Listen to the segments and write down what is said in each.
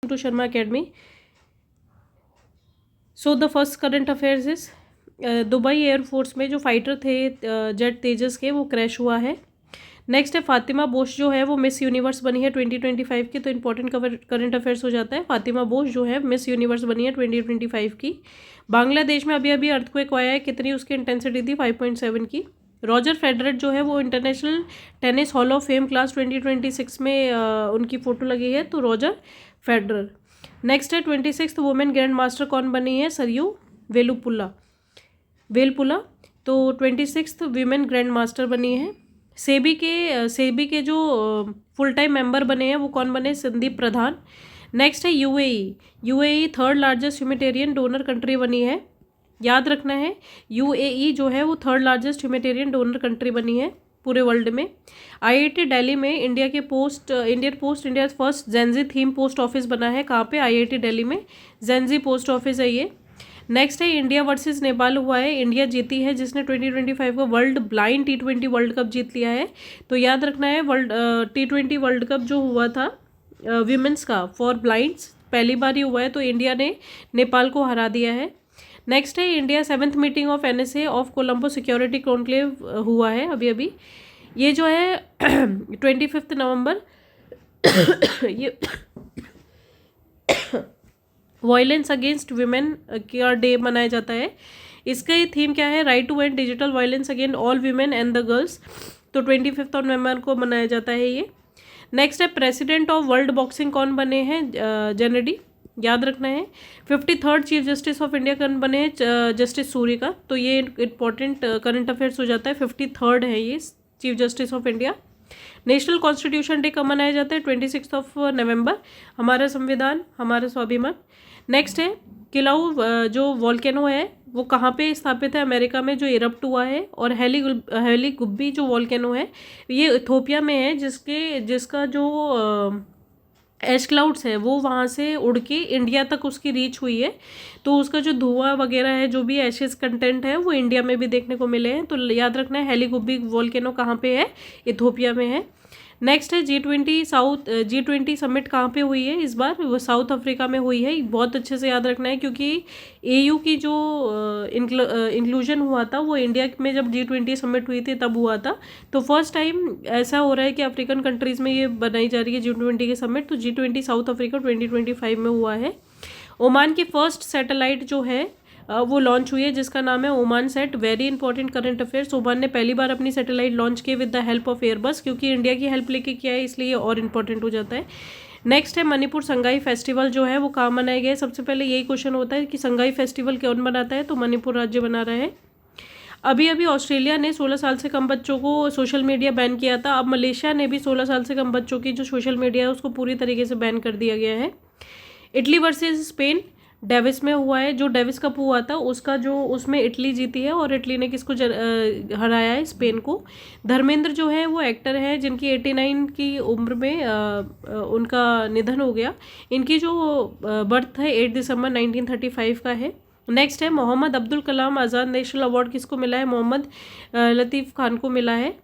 Guru Sharma Academy. So the first current affairs is Dubai air force में जो fighter थे jet तेजस के, वो क्रैश हुआ है. नेक्स्ट है फातिमा बोस जो है वो मिस यूनिवर्स बनी है 2025 की. तो इंपॉर्टेंट करंट अफेयर्स हो जाता है. फातिमा बोस जो है मिस यूनिवर्स बनी है 2025 की. बांग्लादेश में अभी अभी अर्थक्वेक आया है. कितनी उसकी इंटेंसिटी थी? 5.7 की. रॉजर फेडरर जो है वो international tennis hall of fame class 2026 में उनकी फ़ोटो लगी है. तो रॉजर फेडरर. नेक्स्ट है 26th वुमेन ग्रैंड मास्टर कौन बनी है? सरयू वेलपुला. तो 26th वीमेन ग्रैंड मास्टर बनी है. सेबी के जो फुल टाइम मेंबर बने हैं वो कौन बने? संदीप प्रधान. नेक्स्ट है UAE third largest humanitarian donor country बनी है. याद रखना है, यूएई जो है वो third largest humanitarian donor country बनी है पूरे वर्ल्ड में. आईआईटी दिल्ली में Indian post first Gen Z theme post office बना है. कहाँ पे? आईआईटी दिल्ली में जेनजी पोस्ट ऑफिस है ये. नेक्स्ट है इंडिया वर्सेस नेपाल हुआ है. इंडिया जीती है जिसने 2025 का world blind T20 world cup जीत लिया है. तो याद रखना है T20 वर्ल्ड कप जो हुआ था विमेंस का फॉर ब्लाइंड्स पहली बार ही हुआ है. तो इंडिया ने नेपाल को हरा दिया है. नेक्स्ट है India 7th meeting of NSA of Colombo security conclave हुआ है अभी अभी. ये जो है 25 नवंबर ये वायलेंस अगेंस्ट वीमेन का डे मनाया जाता है. इसका ये थीम क्या है? Right to end digital violence against all women and the girls. तो 25 नवंबर को मनाया जाता है ये. नेक्स्ट है प्रेसिडेंट ऑफ वर्ल्ड बॉक्सिंग कौन बने हैं? जेनेडी. याद रखना है. 53rd chief justice of India कौन बने हैं? जस्टिस सूर्य का. तो ये इंपॉर्टेंट करंट अफेयर्स हो जाता है. 53rd है ये chief justice of India. National constitution day कब मनाया जाता है? 26 नवंबर. हमारा संविधान हमारा स्वाभिमान. नेक्स्ट है किलाऊ जो वॉल्केनो है वो कहाँ पे स्थापित है? अमेरिका में, जो इरप्ट हुआ है. और हेली गुब्बी जो वॉल्केनो है ये इथोपिया में है, जिसका जो एश क्लाउड्स है वो वहाँ से उड़ के इंडिया तक उसकी रीच हुई है. तो उसका जो धुआं वगैरह है, जो भी एशेस कंटेंट है, वो इंडिया में भी देखने को मिले हैं. तो याद रखना है हेली गुब्बी वॉल्केनो कहाँ पे है? इथोपिया में है. नेक्स्ट है G20 समिट कहाँ पे हुई है इस बार? वो साउथ अफ्रीका में हुई है. बहुत अच्छे से याद रखना है क्योंकि AU की जो इंक्लूजन हुआ था वो इंडिया में जब G20 समिट हुई थी तब हुआ था. तो फर्स्ट टाइम ऐसा हो रहा है कि अफ्रीकन कंट्रीज़ में ये बनाई जा रही है G20 की समिट. तो G20 साउथ अफ्रीका 2025 में हुआ है. ओमान की फर्स्ट सैटेलाइट जो है वो लॉन्च हुई है जिसका नाम है Oman set. Very important current affairs. Oman ने पहली बार अपनी सैटेलाइट लॉन्च की with the help of Airbus, क्योंकि इंडिया की हेल्प लेके किया है इसलिए और इंपॉर्टेंट हो जाता है. नेक्स्ट है मणिपुर संगाई फेस्टिवल जो है वो कहाँ मनाया गया है? सबसे पहले यही क्वेश्चन होता है कि संगाई फेस्टिवल कौन मनाता है? तो मणिपुर राज्य बना रहा है. अभी अभी ऑस्ट्रेलिया ने 16 साल से कम बच्चों को सोशल मीडिया बैन किया था. अब मलेशिया ने भी 16 साल से कम बच्चों की जो सोशल मीडिया है उसको पूरी तरीके से बैन कर दिया गया है. इटली वर्सेस स्पेन डेविस में हुआ है. जो डेविस कप हुआ था उसका जो उसमें इटली जीती है और इटली ने किसको हराया है? स्पेन को. धर्मेंद्र जो है वो एक्टर है जिनकी 89 की उम्र में उनका निधन हो गया. इनकी जो बर्थ है 8 दिसंबर 1935 का है. नेक्स्ट है मोहम्मद अब्दुल कलाम आज़ाद नेशनल अवार्ड किसको मिला है? मोहम्मद लतीफ़ खान को मिला है.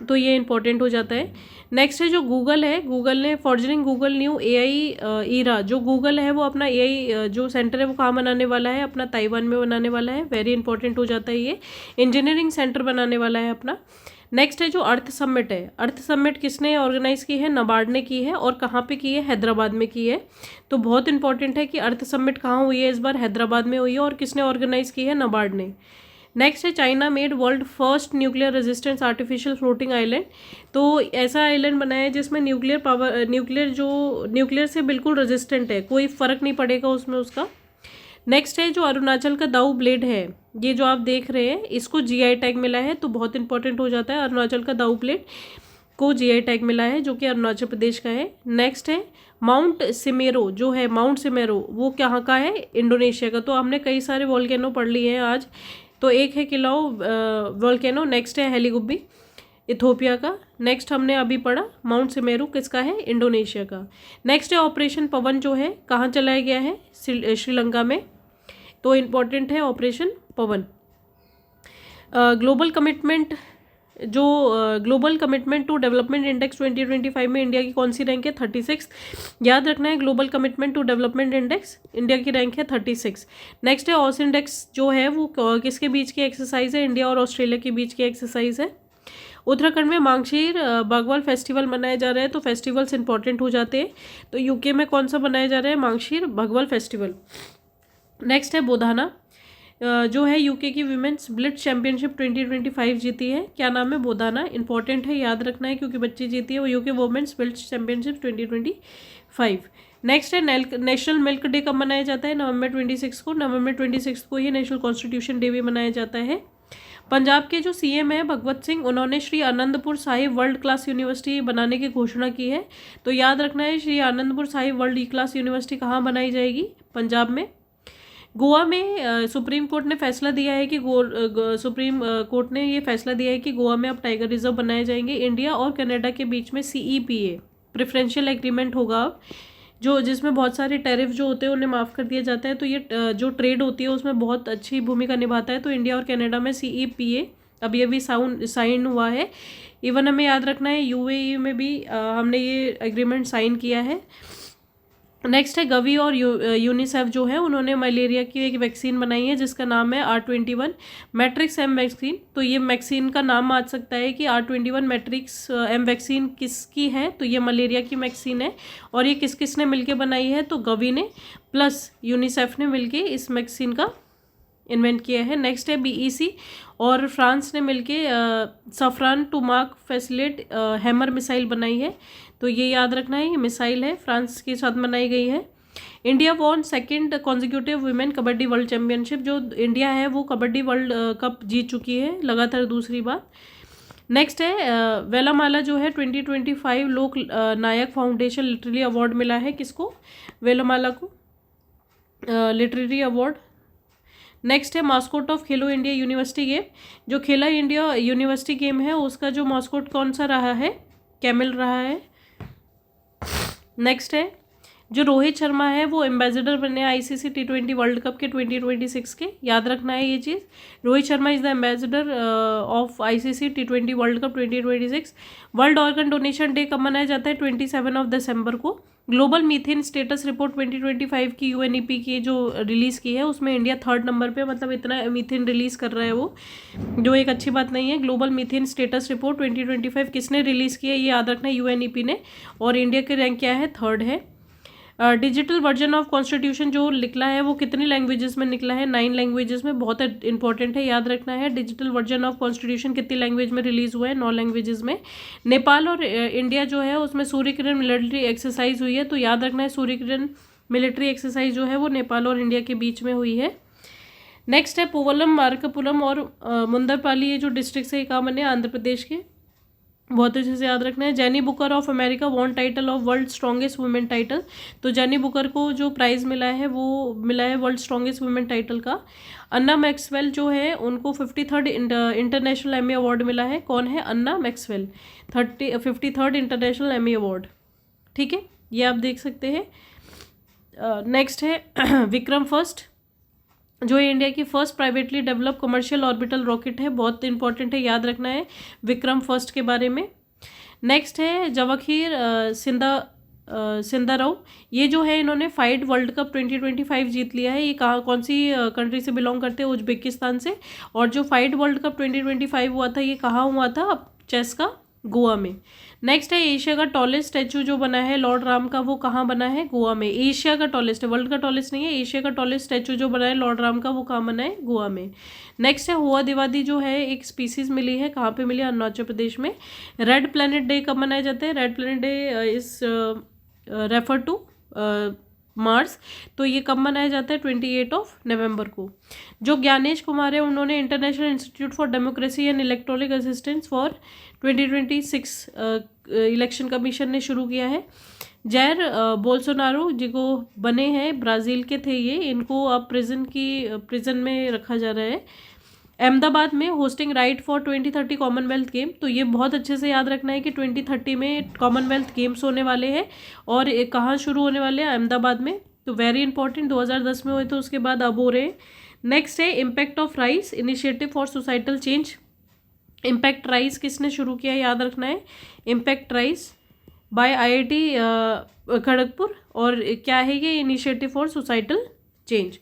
तो ये इंपॉर्टेंट हो जाता है. नेक्स्ट है जो गूगल है, गूगल ने फॉर्जरिंग गूगल न्यू AI ईरा, जो गूगल है वो अपना AI जो सेंटर है वो कहाँ बनाने वाला है? अपना ताइवान में बनाने वाला है. वेरी इंपॉर्टेंट हो जाता है ये. इंजीनियरिंग सेंटर बनाने वाला है अपना. नेक्स्ट है जो अर्थ समिट है. अर्थ समिट किसने ऑर्गेनाइज़ की है? नाबार्ड ने की है. और कहाँ पे की है? हैदराबाद में की है. तो बहुत इंपॉर्टेंट है कि अर्थ समिट कहाँ हुई है इस बार? हैदराबाद में हुई है. और किसने ऑर्गेनाइज़ की है? नाबार्ड ने. नेक्स्ट है China made world first nuclear resistance artificial floating island. तो ऐसा आइलैंड बनाया है जिसमें न्यूक्लियर से बिल्कुल रेजिस्टेंट है, कोई फ़र्क नहीं पड़ेगा उसमें उसका. नेक्स्ट है जो अरुणाचल का दाऊ ब्लेड है, ये जो आप देख रहे हैं इसको GI टैग मिला है. तो बहुत इंपॉर्टेंट हो जाता है. अरुणाचल का दाऊ ब्लेड को GI टैग मिला है जो कि अरुणाचल प्रदेश का है. नेक्स्ट है माउंट सिमेरो जो है, माउंट सिमेरो वो कहाँ का है? इंडोनेशिया का. तो हमने कई सारे वॉल्केनो पढ़ लिए हैं आज. तो एक है किलाऊ वॉल्केनो. नेक्स्ट है हेलीगुब्बी इथोपिया का. नेक्स्ट हमने अभी पढ़ा माउंट सिमेरू किसका है? इंडोनेशिया का. नेक्स्ट है ऑपरेशन पवन जो है कहाँ चलाया गया है? श्रीलंका में. तो इम्पॉर्टेंट है ऑपरेशन पवन. ग्लोबल कमिटमेंट जो global commitment to development index 2025 में इंडिया की कौन सी रैंक है? 36। याद रखना है, global commitment to development index India की रैंक है 36। नेक्स्ट है ऑस इंडेक्स जो है वो किसके बीच की एक्सरसाइज है? इंडिया और ऑस्ट्रेलिया के बीच की एक्सरसाइज है। उत्तराखंड में मांगशीर बागवाल फेस्टिवल मनाया जा रहा है, तो फेस्टिवल्स इंपॉर्टेंट हो जाते हैं। तो यूके में कौन सा मनाया जा रहा है? मांगशीर बागवाल फेस्टिवल। नेक्स्ट है बोधाना जो है यूके की विमेंस ब्लिट्ज चैंपियनशिप 2025 जीती है। क्या नाम है? बोधाना। इंपॉर्टेंट है, याद रखना है, क्योंकि बच्ची जीती है वो UK women's blitz championship 2025। Next है नेशनल मिल्क डे कब मनाया जाता है? नवंबर 26 को। नवंबर 26 को ही नेशनल कॉन्स्टिट्यूशन डे भी मनाया जाता है। पंजाब के जो सीएम है भगवत सिंह, उन्होंने Shri Anandpur Sahib world class university बनाने की घोषणा की है। तो याद रखना है, Shri Anandpur Sahib world class university कहाँ बनाई जाएगी? पंजाब में। गोवा में सुप्रीम कोर्ट ने फैसला दिया है कि सुप्रीम कोर्ट ने ये फैसला दिया है कि गोवा में अब टाइगर रिजर्व बनाए जाएंगे। इंडिया और कनाडा के बीच में CEPA प्रेफरेंशियल एग्रीमेंट होगा अब, जो जिसमें बहुत सारे टैरिफ जो होते हैं उन्हें माफ़ कर दिया जाता है। तो ये जो ट्रेड होती है उसमें बहुत अच्छी भूमिका निभाता है। तो इंडिया और कनाडा में CEPA अब ये भी साइन हुआ है। इवन हमें याद रखना है UAE में भी हमने ये एग्रीमेंट साइन किया है। नेक्स्ट है गवी और यूनिसेफ जो है उन्होंने मलेरिया की एक वैक्सीन बनाई है जिसका नाम है R21 मैट्रिक्स एम वैक्सीन। तो ये वैक्सीन का नाम आ सकता है कि R21 मैट्रिक्स एम वैक्सीन किसकी है? तो ये मलेरिया की वैक्सीन है। और ये किस किस ने मिलके बनाई है? तो गवी ने प्लस यूनिसेफ ने मिलके इस वैक्सीन का इन्वेंट किया है। नेक्स्ट है BEC और फ्रांस ने मिलके सफरान टू मार्क फैसिलेट हैमर मिसाइल बनाई है। तो ये याद रखना है, ये मिसाइल है फ्रांस के साथ बनाई गई है। India won second consecutive women kabaddi world championship. जो इंडिया है वो कबड्डी वर्ल्ड कप जीत चुकी है लगातार दूसरी बार। नेक्स्ट है वेलामाला जो है 2025 लोक नायक फाउंडेशन लिटरेरी अवार्ड मिला है। किसको? वेलामाला को लिटरेरी अवार्ड। नेक्स्ट है mascot of Khelo India university game. जो खेला इंडिया यूनिवर्सिटी गेम है उसका जो मास्कोट कौन सा रहा है? कैमल रहा है। नेक्स्ट है जो रोहित शर्मा है वो एम्बेसडर बने ICC T20 वर्ल्ड कप के 2026 के। याद रखना है ये चीज़, Rohit Sharma is the ambassador of ICC T20 world cup 2026। World organ donation day कब मनाया जाता है? 27 दिसंबर को। ग्लोबल मीथेन स्टेटस रिपोर्ट 2025 की UNEP की जो रिलीज़ की है उसमें इंडिया 3rd नंबर पे, मतलब इतना मीथेन रिलीज़ कर रहा है वो, जो एक अच्छी बात नहीं है। ग्लोबल मीथेन स्टेटस रिपोर्ट 2025 किसने रिलीज़ किया? ये याद रखना है, UNEP ने। और इंडिया के रैंक क्या है? 3rd है। डिजिटल वर्जन ऑफ कॉन्स्टिट्यूशन जो निकला है वो कितनी लैंग्वेजेस में निकला है? 9 लैंग्वेजेस में। बहुत इंपॉर्टेंट है, याद रखना है। डिजिटल वर्जन ऑफ कॉन्स्टिट्यूशन कितनी लैंग्वेज में रिलीज हुआ है? 9 लैंग्वेजेस में। नेपाल और इंडिया जो है उसमें सूर्य किरण मिलिट्री एक्सरसाइज हुई है। तो याद रखना है, सूर्य किरण मिलिट्री एक्सरसाइज जो है वो नेपाल और इंडिया के बीच में हुई है। नेक्स्ट है पोवलम, मार्कपुरम और मुंदरपाली, ये जो डिस्ट्रिक्ट है ये कहाँ बने? आंध्र प्रदेश के। बहुत अच्छे से याद रखना है। Jenny Booker of America won title of world strongest women title. तो जेनी बुकर को जो प्राइज़ मिला है वो मिला है वर्ल्ड स्ट्रॉन्गेस्ट वुमेन टाइटल का। अन्ना मैक्सवेल जो है उनको 53rd इंटरनेशनल एमी अवार्ड मिला है। कौन है? Anna Maxwell, 53rd international Emmy award. ठीक है, ये आप देख सकते हैं। नेक्स्ट है विक्रम फर्स्ट, जो इंडिया की first privately develop commercial orbital rocket है। बहुत इंपॉर्टेंट है, याद रखना है विक्रम फर्स्ट के बारे में। नेक्स्ट है जवाहिर सिंधाराव, ये जो है इन्होंने फाइड वर्ल्ड कप 2025 जीत लिया है। ये कौन सी कंट्री से बिलोंग करते हैं? उज्बेकिस्तान से। और जो फाइड वर्ल्ड कप 2025 हुआ था ये कहाँ हुआ था? चेस का गोवा में। नेक्स्ट है एशिया का टॉलेस्ट स्टैचू जो बना है लॉर्ड राम का, वो कहाँ बना है? गोवा में। एशिया का टॉलेस्ट है, वर्ल्ड का टॉलेस्ट नहीं है। एशिया का टॉलेस्ट स्टैचू जो बना है लॉर्ड राम का वो कहाँ बना है? गोवा में। नेक्स्ट है हुआ दिवादी जो है एक स्पीसीज मिली है, कहाँ पे मिली? अरुणाचल प्रदेश में। रेड प्लैनेट डे कब मनाया जाता है? Red planet day is refer to Mars. तो ये कब मनाया जाता है? 28 नवंबर को। जो ज्ञानेश कुमार है उन्होंने international institute for democracy and electronic assistance for 2026 election commission ने शुरू किया है। जैर बोल्सोनारो जिनको बने हैं, ब्राज़ील के थे ये, इनको अब प्रिजन में रखा जा रहा है। अहमदाबाद में hosting right for 2030 Commonwealth game. तो ये बहुत अच्छे से याद रखना है कि 2030 में कॉमनवेल्थ गेम्स होने वाले हैं और कहाँ शुरू होने वाले हैं? अहमदाबाद में। तो वेरी इंपॉर्टेंट, 2010 में हुए तो उसके बाद अब हो रहे हैं। नेक्स्ट है impact of rice initiative for societal change. Impact rise किसने शुरू किया, याद रखना है, impact rise by IIT Kharagpur. और क्या है ये, इनिशिएटिव फॉर सोसाइटल चेंज।